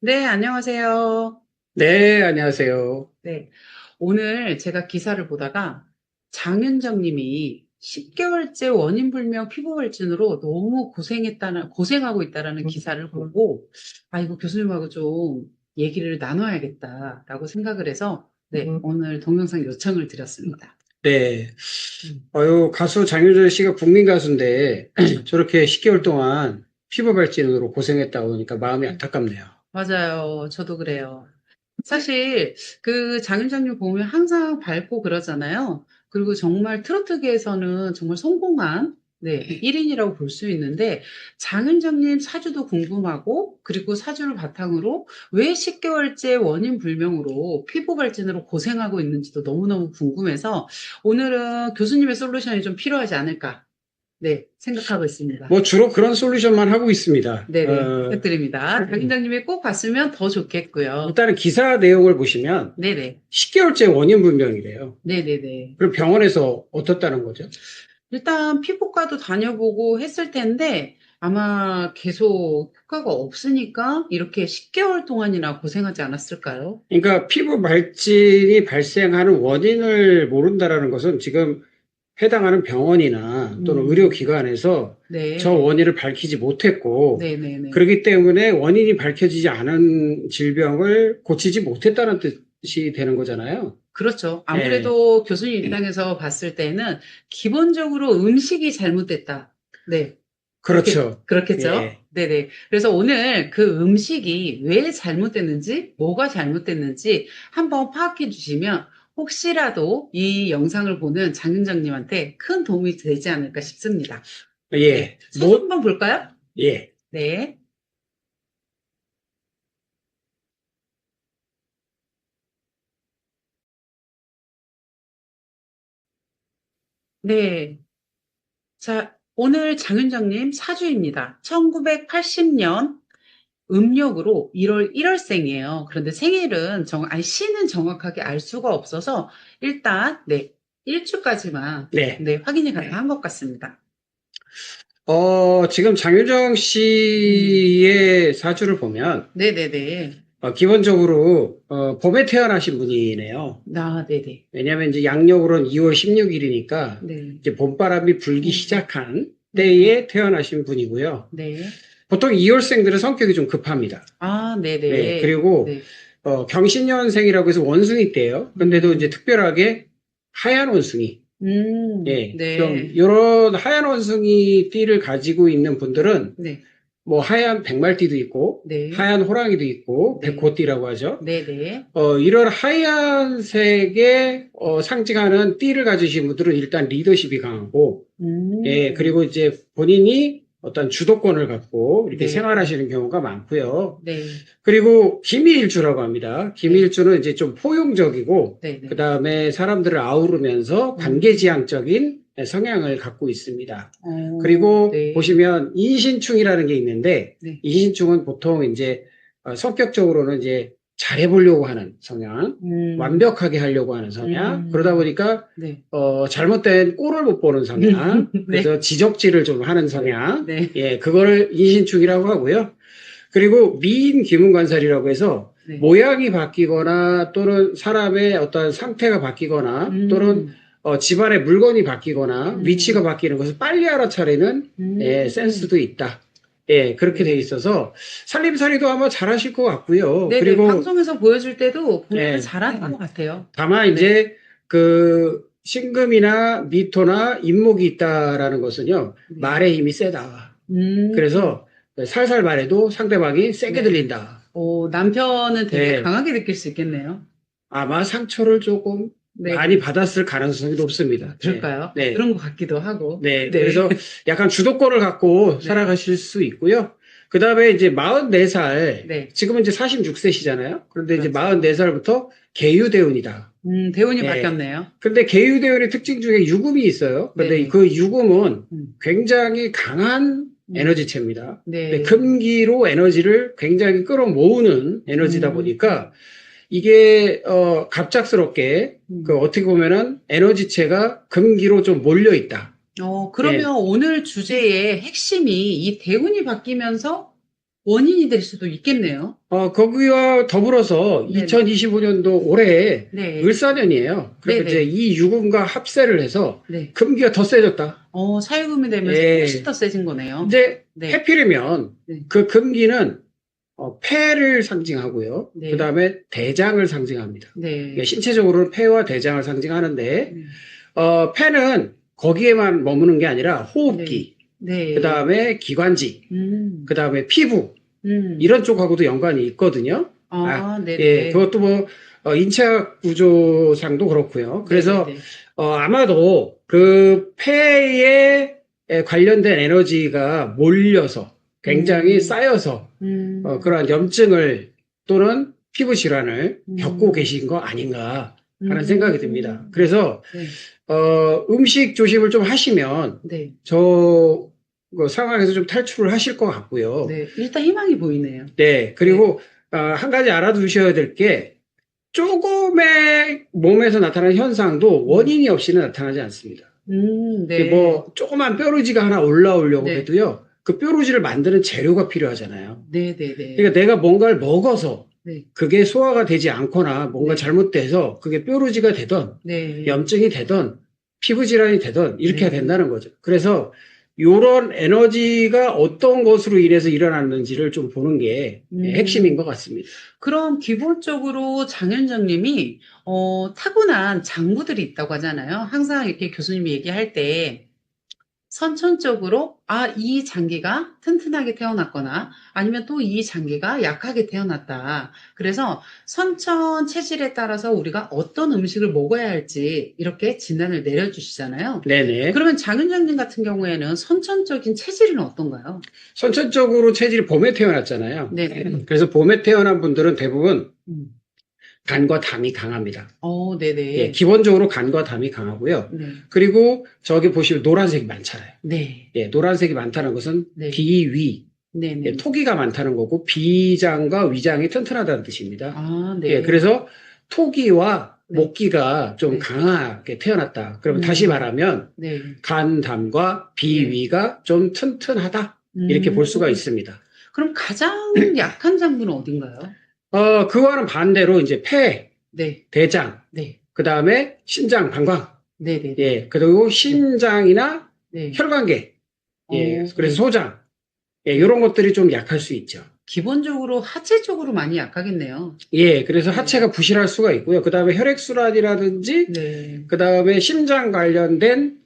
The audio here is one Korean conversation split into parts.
네, 안녕하세요. 네, 안녕하세요. 네, 오늘 제가 기사를 보다가 장윤정 님이 10개월째 원인불명 피부발진으로 너무 고생하고 있다라는 기사를 보고, 아, 이거 교수님하고 좀 얘기를 나눠야겠다라고 생각을 해서, 네, 오늘 동영상 요청을 드렸습니다. 네. 음, 가수 장윤정 씨가 국민 가수인데, 저렇게 10개월 동안 피부 발진으로 고생했다고 하니까 마음이 안타깝네요. 맞아요. 저도 그래요. 사실 그 장윤정님 보면 항상 밝고 그러잖아요. 그리고 정말 트로트계에서는 정말 성공한 1인이라고 볼 수 있는데 장윤정님 사주도 궁금하고 그리고 사주를 바탕으로 왜 10개월째 원인 불명으로 피부 발진으로 고생하고 있는지도 너무너무 궁금해서 오늘은 교수님의 솔루션이 좀 필요하지 않을까 생각하고 있습니다. 뭐 주로 그런 솔루션만 하고 있습니다. 네네, 부탁드립니다. 장윤정님이 꼭 봤으면 더 좋겠고요. 일단은 기사 내용을 보시면 네네. 10개월째 원인 불명이래요. 네네네. 그럼 병원에서 어떻다는 거죠? 일단 피부과도 다녀보고 했을 텐데 아마 계속 효과가 없으니까 이렇게 10개월 동안이나 고생하지 않았을까요? 그러니까 피부 발진이 발생하는 원인을 모른다라는 것은 지금 해당하는 병원이나 또는 음, 의료기관에서 저 네. 원인을 밝히지 못했고, 네네네. 그렇기 때문에 원인이 밝혀지지 않은 질병을 고치지 못했다는 뜻이 되는 거잖아요. 그렇죠. 예, 아무래도 교수님 입장에서 봤을 때는 기본적으로 음식이 잘못됐다. 네. 그렇죠. 그렇겠죠? 예, 네네. 그래서 오늘 그 음식이 왜 잘못됐는지, 뭐가 잘못됐는지 한번 파악해 주시면 혹시라도 이 영상을 보는 장윤정님한테 큰 도움이 되지 않을까 싶습니다. 네. 예, 사진 한번 볼까요? 예. 네. 네. 자, 오늘 장윤정님 사주입니다. 1980년 음력으로 1월 1월생이에요. 그런데 생일은 시는 정확하게 알 수가 없어서 일단, 일주까지만, 네. 확인이 가능한 것 같습니다. 지금 장윤정 음, 씨의 사주를 보면, 네네네. 기본적으로, 봄에 태어나신 분이네요. 아, 네네. 왜냐하면 이제 양력으로는 2월 16일이니까 네. 이제 봄바람이 불기 음, 시작한 네. 때에 태어나신 분이고요. 네. 보통 2월생들은 성격이 좀 급합니다. 아, 네, 네네. 그리고 네. 경신년생이라고 해서 원숭이 때예요. 근데도 이제 음, 특별하게 하얀 원숭이, 예, 좀 네. 이런 하얀 원숭이 띠를 가지고 있는 분들은 네. 뭐 하얀 백말띠도 있고 네. 하얀 호랑이도 있고 네. 백호띠라고 하죠. 네네. 이런 하얀색의 상징하는 띠를 가지신 분들은 일단 리더십이 강하고, 예, 음, 그리고 이제 본인이 어떤 주도권을 갖고 이렇게 네. 생활하시는 경우가 많고요. 네. 그리고 기미일주라고 합니다. 네. 기미일주는 이제 좀 포용적이고, 그 네네. 다음에 사람들을 아우르면서 음, 관계지향적인 성향을 갖고 있습니다. 어, 그리고 네. 보시면 인신충이라는 게 있는데, 네. 인신충은 보통 이제 성격적으로는 이제 잘해보려고 하는 성향, 음, 완벽하게 하려고 하는 성향, 그러다 음, 보니까 네. 잘못된 꼴을 못 보는 성향, 네. 그래서 지적질을 좀 하는 성향, 네. 예, 그거를 인신충이라고 하고요. 그리고 미인 귀문관살이라고 해서 네. 모양이 바뀌거나 또는 사람의 어떤 상태가 바뀌거나 또는 음, 집안의 물건이 바뀌거나 위치가 음, 바뀌는 것을 빨리 알아차리는 센스도 있다. 예, 그렇게 돼 네. 있어서 살림살이도 아마 잘하실 것 같고요. 네네. 그리고 방송에서 보여줄 때도 보면 예, 잘하는 것 같아요. 다만 네. 이제 그 신금이나 미토나 인목이 있다라는 것은요, 네. 말의 힘이 세다. 음, 그래서 살살 말해도 상대방이 세게 네. 들린다. 남편은 되게 네, 강하게 느낄 수 있겠네요. 아마 상처를 조금 많이 네. 받았을 가능성이 높습니다. 네, 그럴까요? 네, 그런 것 같기도 하고. 네. 네. 그래서 약간 주도권을 갖고 네. 살아가실 수 있고요. 그 다음에 이제 44살, 네. 지금은 이제 46세시잖아요. 그런데 이제 그렇죠. 44살부터 계유대운이다. 대운이 예. 바뀌었네요. 근데 계유대운의 특징 중에 유금이 있어요. 근데 네네. 그 유금은 음, 굉장히 강한 음, 에너지체입니다. 근데 네. 금기로 에너지를 굉장히 끌어모으는 에너지다 음, 보니까 이게 갑작스럽게 그 음. 어떻게 보면은 에너지체가 금기로 좀 몰려 있다. 예. 그러면 오늘 주제의 핵심이 이 대운이 바뀌면서 원인이 될 수도 있겠네요. 거기와 더불어서 네네. 2025년도 올해 네. 을사년이에요. 그러니까 네네. 이제 이 유금과 합세를 해서 네. 금기가 더 세졌다. 사유금이 되면서 예. 훨씬 더 세진 거네요. 근데 네. 해필이면 네. 그 금기는 폐를 상징하고요. 네. 그 다음에 대장을 상징합니다. 네. 그러니까 신체적으로는 폐와 대장을 상징하는데 네. 폐는 거기에만 머무는 게 아니라 호흡기, 네. 그 다음에 기관지, 그 다음에 피부 음. 이런 쪽하고도 연관이 있거든요. 네네. 예, 그것도 뭐 인체학 구조상도 그렇고요. 그래서 네네네. 아마도 그 폐에 관련된 에너지가 몰려서 굉장히 쌓여서 그러한 염증을 또는 피부 질환을 겪고 계신 거 아닌가 하는 생각이 듭니다. 그래서 네. 음식 조심을 좀 하시면 네. 저 상황에서 좀 탈출을 하실 것 같고요. 네. 일단 희망이 보이네요. 네, 그리고 한 가지 알아두셔야 될 게 조금의 몸에서 나타나는 현상도 원인이 없이는 나타나지 않습니다. 네. 뭐 조그만 뾰루지가 하나 올라오려고 네. 해도요. 그 뾰루지를 만드는 재료가 필요하잖아요. 네네네. 그러니까 내가 뭔가를 먹어서 네. 그게 소화가 되지 않거나 뭔가 네. 잘못돼서 그게 뾰루지가 되던 네. 염증이 되던 피부 질환이 되던 이렇게 네. 된다는 거죠. 그래서 요런 에너지가 어떤 것으로 인해서 일어났는지를 좀 보는 게 핵심인 것 같습니다. 그럼 기본적으로 장현정님이 타고난 장부들이 있다고 하잖아요. 항상 이렇게 교수님이 얘기할 때 선천적으로 이 장기가 튼튼하게 태어났거나 아니면 또 이 장기가 약하게 태어났다. 그래서 선천 체질에 따라서 우리가 어떤 음식을 먹어야 할지 이렇게 진단을 내려주시잖아요. 네네. 그러면 장윤정님 같은 경우에는 선천적인 체질은 어떤가요? 선천적으로 체질이 봄에 태어났잖아요. 네. 그래서 봄에 태어난 분들은 대부분 음. 간과 담이 강합니다. 네네. 예, 기본적으로 간과 담이 강하고요. 네. 그리고 저기 보시면 노란색이 많잖아요. 네. 예, 노란색이 많다는 것은 네. 비위, 네. 예, 토기가 많다는 거고 비장과 위장이 튼튼하다는 뜻입니다. 네. 예, 그래서 토기와 네. 목기가 좀 네. 강하게 태어났다. 그러면 다시 말하면 네. 간, 담과 비위가 좀 튼튼하다. 이렇게 볼 수가 있습니다. 그럼 가장 약한 장부는 어딘가요? 그와는 반대로 이제 폐, 네. 대장, 네. 그 다음에 신장, 방광, 네네. 예, 그리고 신장이나 네. 혈관계, 예, 그래서 네. 소장, 예, 이런 것들이 좀 약할 수 있죠. 기본적으로 하체 쪽으로 많이 약하겠네요. 예, 그래서 하체가 부실할 수가 있고요. 그 다음에 혈액순환이라든지, 네. 그 다음에 심장 관련된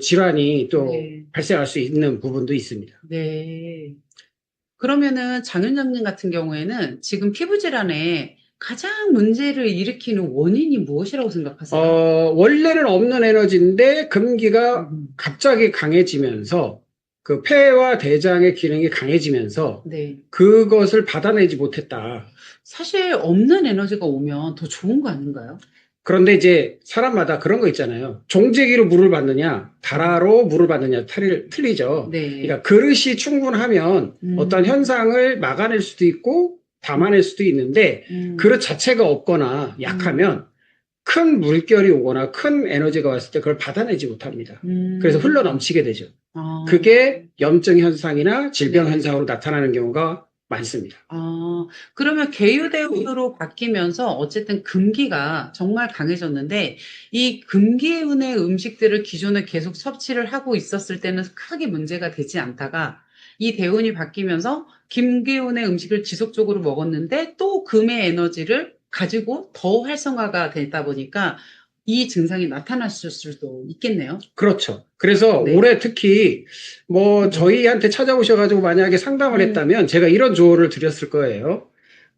질환이 또 네. 발생할 수 있는 부분도 있습니다. 네. 그러면은 장윤정님 같은 경우에는 지금 피부 질환에 가장 문제를 일으키는 원인이 무엇이라고 생각하세요? 원래는 없는 에너지인데 금기가 갑자기 강해지면서 그 폐와 대장의 기능이 강해지면서 네. 그것을 받아내지 못했다. 사실 없는 에너지가 오면 더 좋은 거 아닌가요? 그런데 이제 사람마다 그런 거 있잖아요. 종재기로 물을 받느냐, 다라로 물을 받느냐 틀리죠. 네. 그러니까 그릇이 충분하면 어떤 현상을 막아낼 수도 있고 담아낼 수도 있는데 그릇 자체가 없거나 약하면 큰 물결이 오거나 큰 에너지가 왔을 때 그걸 받아내지 못합니다. 그래서 흘러 넘치게 되죠. 그게 염증 현상이나 질병 네. 현상으로 나타나는 경우가 많습니다. 그러면 계유대운으로 바뀌면서 어쨌든 금기가 정말 강해졌는데 이 금기운의 음식들을 기존에 계속 섭취를 하고 있었을 때는 크게 문제가 되지 않다가 이 대운이 바뀌면서 김기운의 음식을 지속적으로 먹었는데 또 금의 에너지를 가지고 더 활성화가 되다 보니까 이 증상이 나타났을 수도 있겠네요. 그렇죠. 그래서 네. 올해 특히 뭐 저희한테 찾아오셔가지고 만약에 상담을 했다면 제가 이런 조언을 드렸을 거예요.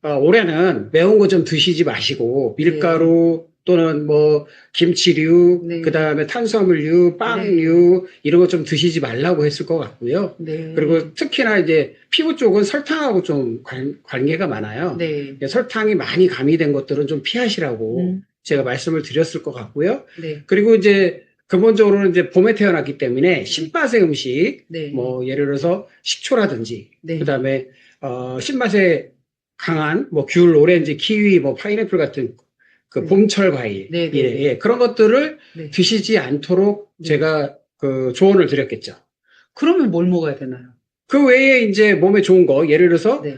올해는 매운 거 좀 드시지 마시고 밀가루 또는 뭐 김치류, 네. 그 다음에 탄수화물류, 빵류 이런 거 좀 드시지 말라고 했을 것 같고요. 네. 그리고 특히나 이제 피부 쪽은 설탕하고 좀 관계가 많아요. 네. 설탕이 많이 가미된 것들은 좀 피하시라고 제가 말씀을 드렸을 것 같고요. 네. 그리고 이제 근본적으로는 이제 봄에 태어났기 때문에 신맛의 음식, 네. 뭐 예를 들어서 식초라든지, 네. 그다음에 신맛에 강한 뭐 귤, 오렌지, 키위, 뭐 파인애플 같은 그 봄철 과일, 네. 예, 그런 것들을 네. 드시지 않도록 제가 그 조언을 드렸겠죠. 그러면 뭘 먹어야 되나요? 그 외에 이제 몸에 좋은 거, 예를 들어서, 네.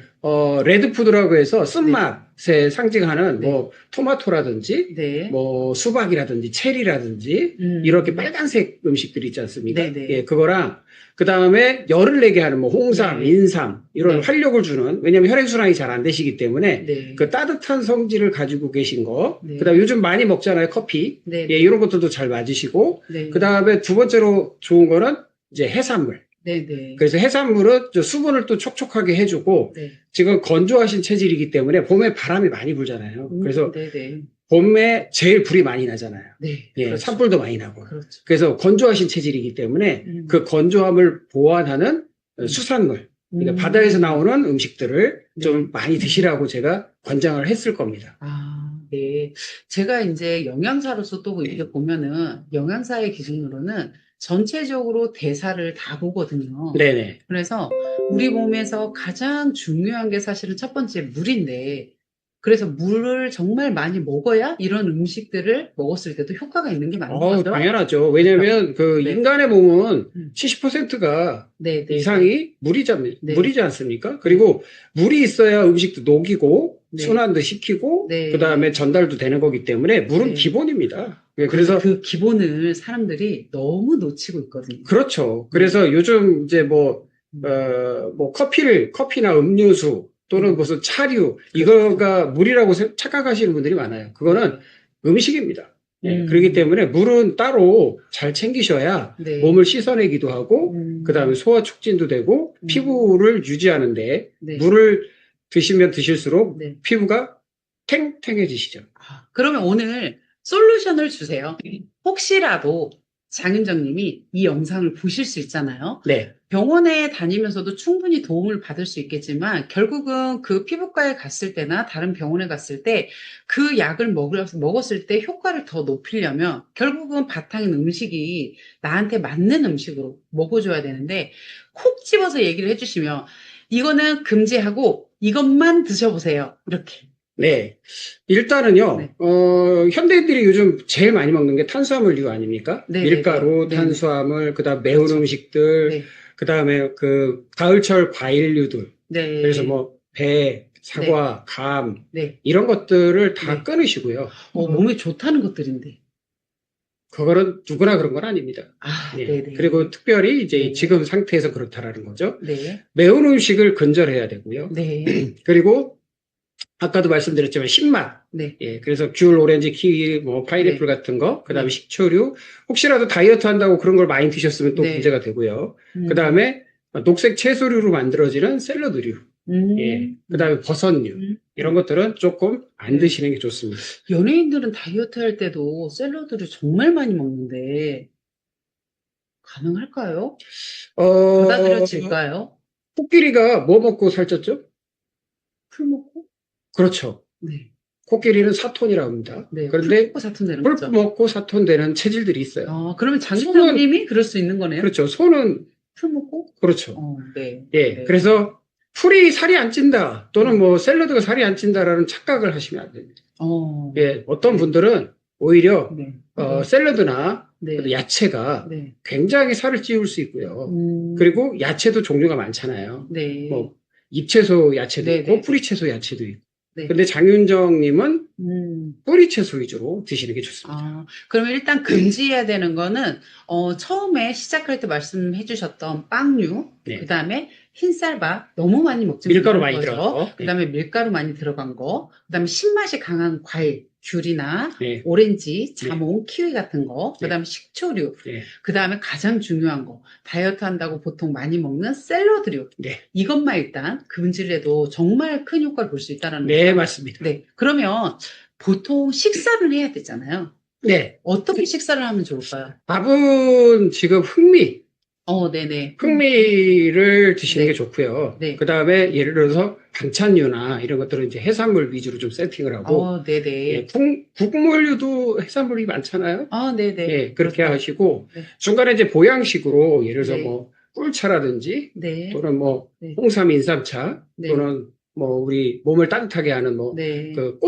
레드푸드라고 해서 쓴맛에 상징하는 네. 뭐, 토마토라든지, 네. 뭐, 수박이라든지, 체리라든지, 음. 이렇게 빨간색 음식들 있지 않습니까? 네네. 예, 그거랑, 그 다음에 열을 내게 하는 뭐, 홍삼, 네. 인삼, 이런 네. 활력을 주는, 왜냐면 혈액순환이 잘 안 되시기 때문에, 네. 그 따뜻한 성질을 가지고 계신 거, 네. 그 다음에 요즘 많이 먹잖아요, 커피. 네. 예, 이런 것들도 잘 맞으시고, 네. 그 다음에 두 번째로 좋은 거는 이제 해산물. 네네. 그래서 해산물은 저 수분을 또 촉촉하게 해주고, 네. 지금 건조하신 체질이기 때문에 봄에 바람이 많이 불잖아요. 그래서 네네. 봄에 제일 불이 많이 나잖아요. 네. 예, 그렇죠. 산불도 많이 나고. 그렇죠. 그래서 건조하신 체질이기 때문에 그 건조함을 보완하는 수산물, 그러니까 바다에서 나오는 음식들을 좀 많이 드시라고 제가 권장을 했을 겁니다. 아, 네. 제가 이제 영양사로서 또 이렇게 보면은 영양사의 기준으로는 전체적으로 대사를 다 보거든요. 네네. 그래서 우리 몸에서 가장 중요한 게 사실은 첫 번째 물인데, 그래서 물을 정말 많이 먹어야 이런 음식들을 먹었을 때도 효과가 있는 게 맞는 거죠. 당연하죠. 왜냐면 그 네. 인간의 몸은 70%가 네, 네. 이상이 물이지 않습니까? 그리고 물이 있어야 음식도 녹이고 네. 순환도 시키고 네. 그 다음에 전달도 되는 거기 때문에 물은 네. 기본입니다. 그래서 그 기본을 사람들이 너무 놓치고 있거든요. 그렇죠. 그래서 요즘 이제 뭐 커피나 음료수 또는 무슨 차류 이거가 물이라고 착각하시는 분들이 많아요. 그거는 음식입니다. 예, 그렇기 때문에 물은 따로 잘 챙기셔야 네. 몸을 씻어내기도 하고 그 다음에 소화 촉진도 되고 피부를 유지하는데 네. 물을 드시면 드실수록 네. 피부가 탱탱해지시죠. 그러면 오늘 솔루션을 주세요. 혹시라도 장윤정님이 이 영상을 보실 수 있잖아요. 네. 병원에 다니면서도 충분히 도움을 받을 수 있겠지만 결국은 그 피부과에 갔을 때나 다른 병원에 갔을 때 그 약을 먹었을 때 효과를 더 높이려면 결국은 바탕인 음식이 나한테 맞는 음식으로 먹어줘야 되는데 콕 집어서 얘기를 해주시면 이거는 금지하고 이것만 드셔보세요. 이렇게. 네. 일단은요, 네. 현대인들이 요즘 제일 많이 먹는 게 탄수화물류 아닙니까? 네, 밀가루, 네, 네. 탄수화물, 그 다음 매운 그렇죠. 음식들, 네. 그 다음에 그 가을철 과일류들. 네. 그래서 뭐, 배, 사과, 감, 네. 이런 것들을 다 네. 끊으시고요. 몸에 좋다는 것들인데. 그거는 누구나 그런 건 아닙니다. 네. 네네. 그리고 특별히 이제 네. 지금 상태에서 그렇다라는 거죠. 네. 매운 음식을 근절해야 되고요. 네. 그리고 아까도 말씀드렸지만 신맛. 네. 예, 그래서 귤, 오렌지, 키위, 뭐 파인애플 네. 같은 거, 그다음에 네. 식초류. 혹시라도 다이어트 한다고 그런 걸 많이 드셨으면 또 네. 문제가 되고요. 그다음에 녹색 채소류로 만들어지는 샐러드류. 예. 그다음에 버섯류. 이런 것들은 조금 안 드시는 게 좋습니다. 연예인들은 다이어트 할 때도 샐러드를 정말 많이 먹는데 가능할까요? 받아들여질까요? 코끼리가 뭐 먹고 살쪘죠? 풀 먹고? 그렇죠. 네. 코끼리는 사톤이라고 합니다. 네. 그런데 풀 먹고 사톤 되는 풀 거죠. 먹고 사톤 되는 체질들이 있어요. 그러면 장윤정님이 그럴 수 있는 거네요. 그렇죠. 소는 풀 먹고? 그렇죠. 네. 예. 네. 그래서 풀이 살이 안 찐다 또는 뭐 샐러드가 살이 안 찐다라는 착각을 하시면 안 됩니다. 예. 어떤 분들은 오히려 네. 샐러드나 네. 야채가 네. 굉장히 살을 찌울 수 있고요. 그리고 야채도 종류가 많잖아요. 네. 뭐 잎채소 야채도 네, 있고 네. 뿌리채소 야채도 있고. 네. 근데 장윤정님은 뿌리채소 위주로 드시는 게 좋습니다. 그러면 일단 금지해야 되는 거는 처음에 시작할 때 말씀해 주셨던 빵류, 네. 그다음에 흰쌀밥 너무 많이 먹지 밀가루 말는 많이 거죠. 들어간 거. 그다음에 밀가루 많이 들어간 거, 그다음에 신맛이 강한 과일, 귤이나 네. 오렌지, 자몽, 키위 같은 거, 그다음에 식초류, 네. 그다음에 가장 중요한 거, 다이어트 한다고 보통 많이 먹는 샐러드류. 네. 이것만 일단 금지를 해도 정말 큰 효과를 볼 수 있다는 네, 거죠. 맞습니다. 네. 그러면 보통 식사를 해야 되잖아요. 네. 어떻게 식사를 하면 좋을까요? 밥은 지금 네네. 흥미를 드시는 네. 게 좋고요. 네. 그 다음에 예를 들어서 반찬류나 이런 것들은 이제 해산물 위주로 좀 세팅을 하고, 네네. 예, 국물류도 해산물이 많잖아요. 네네. 예, 그렇게 그렇죠. 하시고, 네. 중간에 이제 보양식으로 예를 들어서 네. 뭐 꿀차라든지, 네. 또는 뭐 네. 홍삼, 인삼차, 네. 또는 뭐 우리 몸을 따뜻하게 하는 뭐 네. 그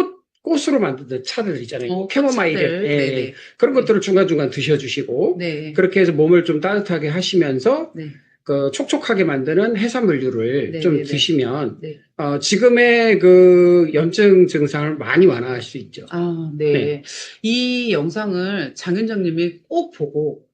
꽃으로 만든 차들 있잖아요. 꽃차들. 캐모마일, 예, 네네. 그런 것들을 중간중간 드셔주시고, 네. 그렇게 해서 몸을 좀 따뜻하게 하시면서, 네. 그 촉촉하게 만드는 해산물류를 네, 좀 네, 네. 드시면 네. 지금의 그 염증 증상을 많이 완화할 수 있죠. 아, 네. 네. 이 영상을 장윤정님이 꼭 보고,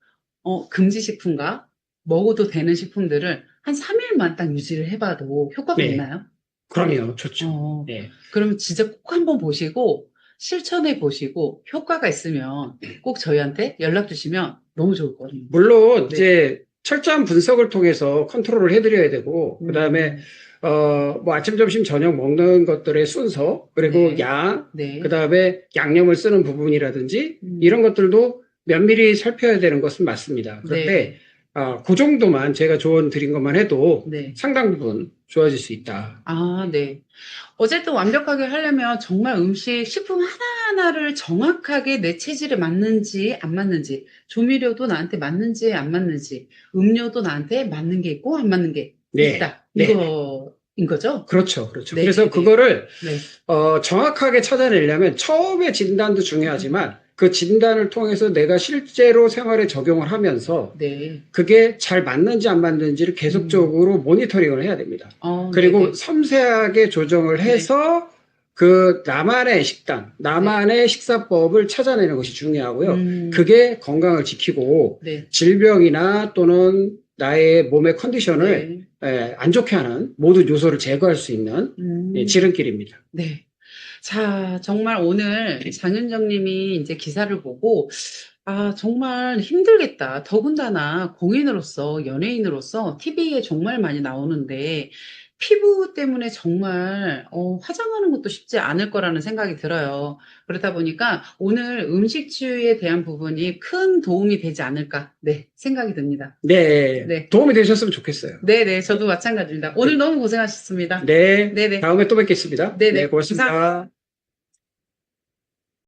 금지식품과 먹어도 되는 식품들을 한 3일만 딱 유지를 해봐도 효과가 네. 있나요? 그럼요. 좋죠. 어, 네. 그러면 진짜 꼭 한번 보시고, 실천해 보시고, 효과가 있으면 꼭 저희한테 연락 주시면 너무 좋을 것 같아요. 물론 네. 이제 철저한 분석을 통해서 컨트롤을 해드려야 되고, 그다음에 뭐 아침, 점심, 저녁 먹는 것들의 순서, 그리고 네. 양, 네. 그다음에 양념을 쓰는 부분이라든지 음. 이런 것들도 면밀히 살펴야 되는 것은 맞습니다. 그런데 네. 그 정도만 제가 조언 드린 것만 해도 네. 상당 부분 좋아질 수 있다. 아, 네. 어쨌든 완벽하게 하려면 정말 음식, 식품 하나하나를 정확하게 내 체질에 맞는지 안 맞는지, 조미료도 나한테 맞는지 안 맞는지, 음료도 나한테 맞는 게 있고 안 맞는 게 네. 있다. 네. 이거인 거죠? 그렇죠. 그렇죠. 네, 그래서 네, 네. 그거를 네. 정확하게 찾아내려면 처음에 진단도 중요하지만 그 진단을 통해서 내가 실제로 생활에 적용을 하면서 네. 그게 잘 맞는지 안 맞는지를 계속적으로 모니터링을 해야 됩니다. 그리고 네네. 섬세하게 조정을 해서 그 나만의 식단, 나만의 식사법을 찾아내는 것이 중요하고요. 그게 건강을 지키고 네. 질병이나 또는 나의 몸의 컨디션을 안 좋게 하는 모든 요소를 제거할 수 있는 지름길입니다. 네. 자, 정말 오늘 장윤정 님이 이제 기사를 보고, 아, 정말 힘들겠다. 더군다나 공인으로서, 연예인으로서 TV에 정말 많이 나오는데, 피부 때문에 정말, 화장하는 것도 쉽지 않을 거라는 생각이 들어요. 그러다 보니까 오늘 음식주의에 대한 부분이 큰 도움이 되지 않을까, 네, 생각이 듭니다. 네. 네. 도움이 되셨으면 좋겠어요. 네네, 저도 마찬가지입니다. 오늘 너무 고생하셨습니다. 네. 네네. 다음에 또 뵙겠습니다. 네네. 네, 고맙습니다.